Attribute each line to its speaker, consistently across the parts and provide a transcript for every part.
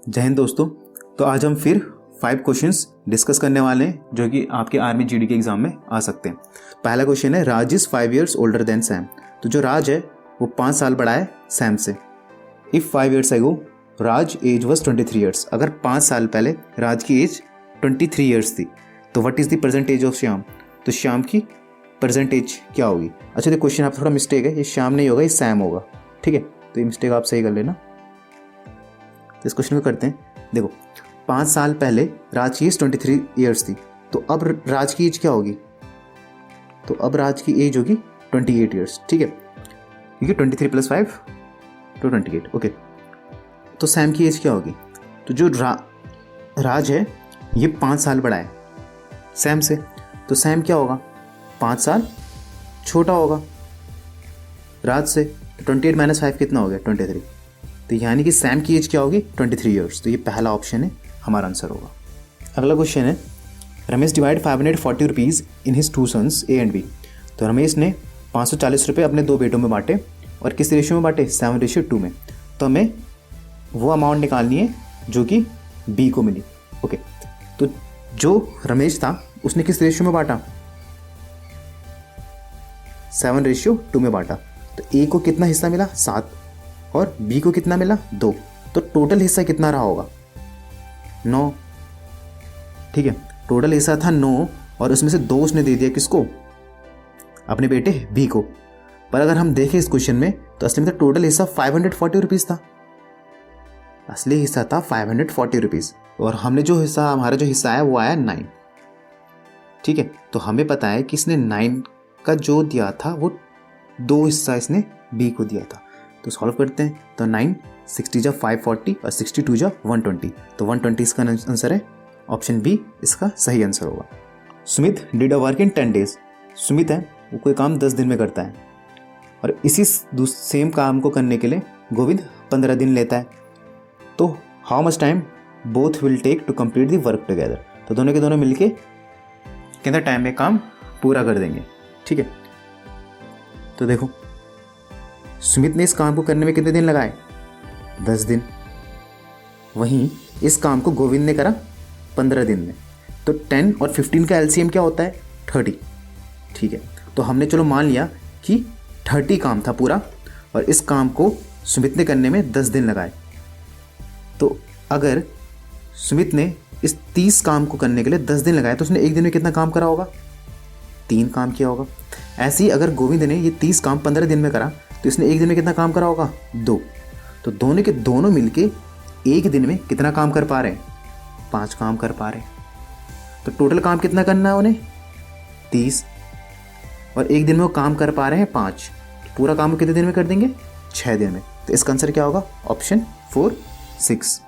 Speaker 1: जय हिंद दोस्तों। तो आज हम फिर 5 क्वेश्चंस डिस्कस करने वाले हैं जो कि आपके आर्मी जीडी के एग्जाम में आ सकते हैं। पहला क्वेश्चन है, Raj is 5 years older than Sam. तो जो राज है वो 5 साल बड़ा है सैम से। If 5 years ago Raj age was 23 years, अगर 5 साल पहले राज की एज 23 years थी तो what is the present age of Shyam. तो श्याम की प्रेजेंट एज क्या होगी। अच्छा, तो क्वेश्चन आप थोड़ा मिस्टेक है, ये श्याम नहीं होगा, ये सैम होगा। ठीक है, तो ये मिस्टेक आप सही कर लेना। तो इस क्वेश्चन को करते हैं। देखो, 5 साल पहले राज की एज 23 years थी, तो अब राज की एज क्या होगी। तो अब राज की एज होगी 28 years। ठीक है, क्योंकि 23 + 5 तो 28। ओके, तो सैम की एज क्या होगी। तो जो राज है ये 5 साल बड़ा है सैम से, तो सैम क्या होगा, 5 साल छोटा होगा राज से। तो 28 - 5 कितना हो गया, 23। तो यानी कि सैम की एज क्या होगी, 23 years। तो ये पहला ऑप्शन है, हमारा आंसर होगा। अगला क्वेश्चन है, Ramesh divide 540 rupees in his 2 sons A and B. तो रमेश ने 540 रुपये अपने 2 बेटों में बांटे और किस रेशियो में बांटे, 7:2 में। तो हमें वो अमाउंट निकालनी है जो कि बी को मिली। ओके, तो जो रमेश था उसने किस रेशियो में बांटा, 7:2 में बांटा। तो ए को कितना हिस्सा मिला, 7, और बी को कितना मिला, 2। तो टोटल हिस्सा कितना रहा होगा, 9। ठीक है, टोटल हिस्सा था 9 और उसमें से 2 उसने दे दिया किसको, अपने बेटे बी को। पर अगर हम देखें इस क्वेश्चन में तो असली में तो टोटल हिस्सा 540 रुपीज़ था। असली हिस्सा था 540 रुपीज़ और हमने जो हिस्सा, हमारा जो हिस्सा आया वो आया 9। ठीक है, तो हमें पता है कि इसने 9 का जो दिया था वो 2 हिस्सा इसने बी को दिया था। तो सॉल्व करते हैं। तो 9 60 जा 540 और 62 जा 120। तो 120 इसका आंसर है, ऑप्शन बी इसका सही आंसर होगा। Sumit did a work in 10 days। Sumit है वो कोई काम 10 दिन में करता है और इसी सेम काम को करने के लिए गोविंद 15 दिन लेता है। तो how much time both will take to complete the work together. तो दोनों के दोनों मिलके कितना टाइम में काम पूरा कर देंगे। ठीक है, तो देखो सुमित ने इस काम को करने में कितने दिन लगाए, 10 दिन। वहीं इस काम को गोविंद ने करा 15 दिन में। तो 10 और 15 का एलसीएम क्या होता है, 30। ठीक है, तो हमने चलो मान लिया कि 30 काम था पूरा और इस काम को सुमित ने करने में 10 दिन लगाए। तो अगर सुमित ने इस 30 काम को करने के लिए 10 दिन लगाए तो उसने एक दिन में कितना काम करा होगा, 3 काम किया होगा। ऐसे ही अगर गोविंद ने ये 30 काम 15 दिन में करा तो इसने एक दिन में कितना काम करा होगा, 2। तो दोनों के दोनों मिलके एक दिन में कितना काम कर पा रहे हैं, 5 काम कर पा रहे हैं। तो टोटल काम कितना करना है उन्हें, 30, और एक दिन में वो काम कर पा रहे हैं 5। तो पूरा काम कितने दिन में कर देंगे, 6 दिन में। तो इसका आंसर क्या होगा, ऑप्शन 4 6।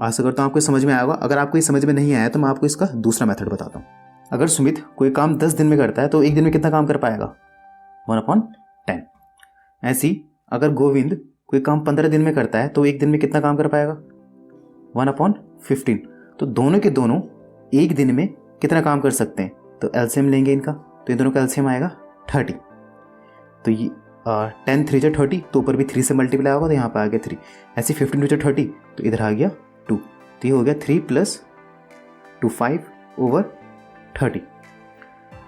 Speaker 1: आशा करता हूँ आपको समझ में आया होगा। अगर आपको ये समझ में नहीं आया तो मैं आपको इसका दूसरा मेथड बताता हूँ। अगर सुमित कोई काम 10 दिन में करता है तो एक दिन में कितना काम कर पाएगा, 1/10। ऐसी अगर गोविंद कोई काम 15 दिन में करता है तो एक दिन में कितना काम कर पाएगा, 1/15। तो दोनों के दोनों एक दिन में कितना काम कर सकते हैं। तो एलसीएम लेंगे इनका, तो इन दोनों का एलसीएम आएगा 30। तो ये 10 3 × 30, तो ऊपर भी 3 से मल्टीप्लाई होगा तो यहाँ पर आ गया 3। ऐसे 15 × 30 तो इधर आ गया 2। तो ये हो गया 3 + 2 5/30।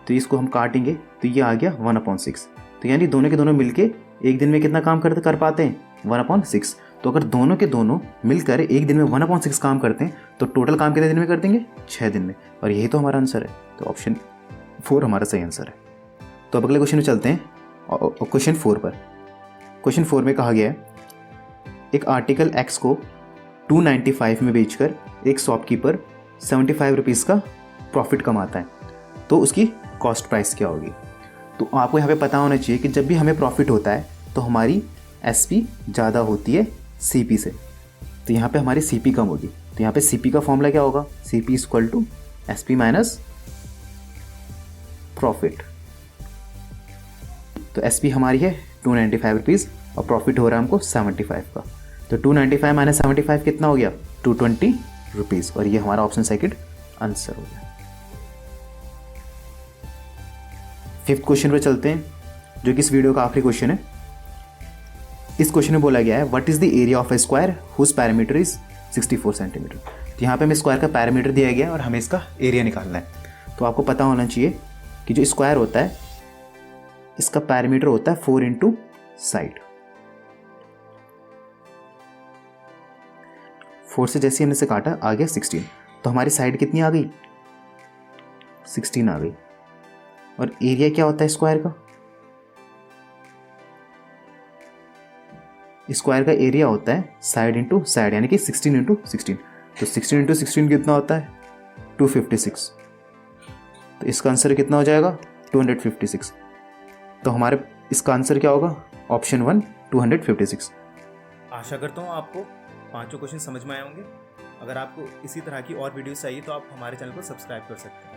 Speaker 1: तो इसको हम काटेंगे तो ये आ गया 1/6। तो यानी दोनों के दोनों मिलके एक दिन में कितना काम कर पाते हैं, 1/6। तो अगर दोनों के दोनों मिलकर एक दिन में 1/6 काम करते हैं तो टोटल काम कितने दिन में कर देंगे, 6 दिन में। और यही तो हमारा आंसर है। तो ऑप्शन 4 हमारा सही आंसर है। तो अब अगले क्वेश्चन में चलते हैं, क्वेश्चन 4 पर। क्वेश्चन 4 में कहा गया है, एक आर्टिकल एक्स को 295 में बेचकर एक शॉपकीपर 75 रुपीज़ का प्रॉफिट कमाता है, तो उसकी कॉस्ट प्राइस क्या होगी। तो आपको यहाँ पे पता होना चाहिए कि जब भी हमें प्रॉफिट होता है तो हमारी एसपी ज़्यादा होती है सीपी से। तो यहाँ पे हमारी सीपी कम होगी। तो यहाँ पे सीपी का फॉर्मूला क्या होगा, सीपी = एसपी - प्रॉफिट। तो एसपी हमारी है 295 रुपीज़ और प्रॉफिट हो रहा है हमको 75 का। तो 295 - 75 कितना हो गया, 220 रुपीज़। और ये हमारा ऑप्शन सेकंड आंसर हो गया। 5th क्वेश्चन पर चलते हैं जो कि इस वीडियो का आखिरी क्वेश्चन है। इस क्वेश्चन में बोला गया है what is the area of a square whose parameter is 64 centimetre. तो यहाँ पे हमें स्क्वायर का पैरामीटर दिया गया है और हमें इसका एरिया निकालना है। तो आपको पता होना चाहिए कि जो स्क्वायर होता है इसका पैरामीटर होता है 4 इंटू साइड। 4 से जैसे हमने से काटा आ गया 16। तो हमारी साइड कितनी आ गई? 16 आ गई। और एरिया क्या होता है स्क्वायर का? स्क्वायर का एरिया होता है साइड इंटू साइड, यानी कि 16 इंटू 16। तो 16 इंटू 16 कितना होता है? 256। तो इसका आंसर कितना हो जाएगा? 256। तो हमारे इसका आंसर क्या होगा? ऑप्शन 1 256।
Speaker 2: आशा करता हूँ आपको पांचों क्वेश्चन समझ में आए होंगे। अगर आपको इसी तरह की और वीडियोस चाहिए तो आप हमारे चैनल को सब्सक्राइब कर सकते हैं।